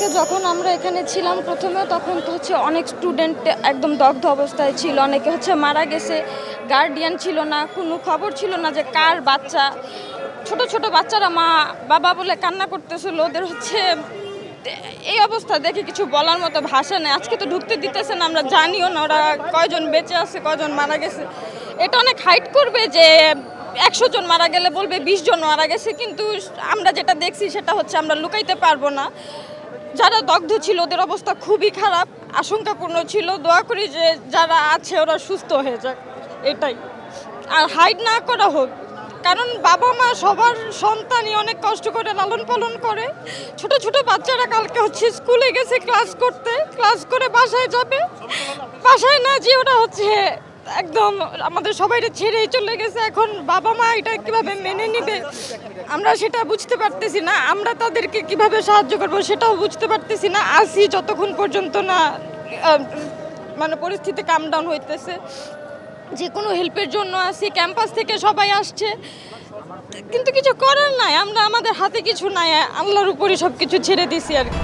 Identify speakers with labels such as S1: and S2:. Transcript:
S1: কালকে যখন আমরা এখানে ছিলাম প্রথমে তখন তো হচ্ছে অনেক স্টুডেন্ট একদম দগ্ধ অবস্থায় ছিল, অনেকে হচ্ছে মারা গেছে, গার্ডিয়ান ছিল না, কোনো খবর ছিল না যে কার বাচ্চা। ছোট ছোট বাচ্চারা মা বাবা বলে কান্না করতেছিল, ওদের হচ্ছে এই অবস্থা দেখে কিছু বলার মতো ভাষা নেই। আজকে তো ঢুকতে দিতেছে না, আমরা জানিও না ওরা কয়জন বেঁচে আছে কয়জন মারা গেছে। এটা অনেক হাইট করবে যে 100 জন মারা গেলে বলবে 20 জন মারা গেছে, কিন্তু আমরা যেটা দেখছি সেটা হচ্ছে আমরা লুকাইতে পারবো না। যারা দগ্ধ ছিল ওদের অবস্থা খুবই খারাপ, আশঙ্কাপূর্ণ ছিল। দোয়া করি যে যারা আছে ওরা সুস্থ হয়ে যাক, এটাই। আর হাইড না করা হোক, কারণ বাবা মা সবার সন্তানই অনেক কষ্ট করে লালন পালন করে। ছোট ছোট বাচ্চারা কালকে হচ্ছে স্কুলে গেছে ক্লাস করতে, ক্লাস করে বাসায় যাবে, বাসায় না যে ওরা হচ্ছে একদম আমাদের সবাইকে ছেড়েই চলে গেছে। এখন বাবা মা এটা কিভাবে মেনে নিবে আমরা সেটা বুঝতে পারতেছি না, আমরা তাদেরকে কিভাবে সাহায্য করবো সেটাও বুঝতে পারতেছি না। আসি যতক্ষণ পর্যন্ত না মানে পরিস্থিতি কাম ডাউন হইতেছে, যে কোনো হেল্পের জন্য আসি। ক্যাম্পাস থেকে সবাই আসছে, কিন্তু কিছু করার নাই, আমরা আমাদের হাতে কিছু নাই, আল্লাহর উপরই সব কিছু ছেড়ে দিছি আর কি।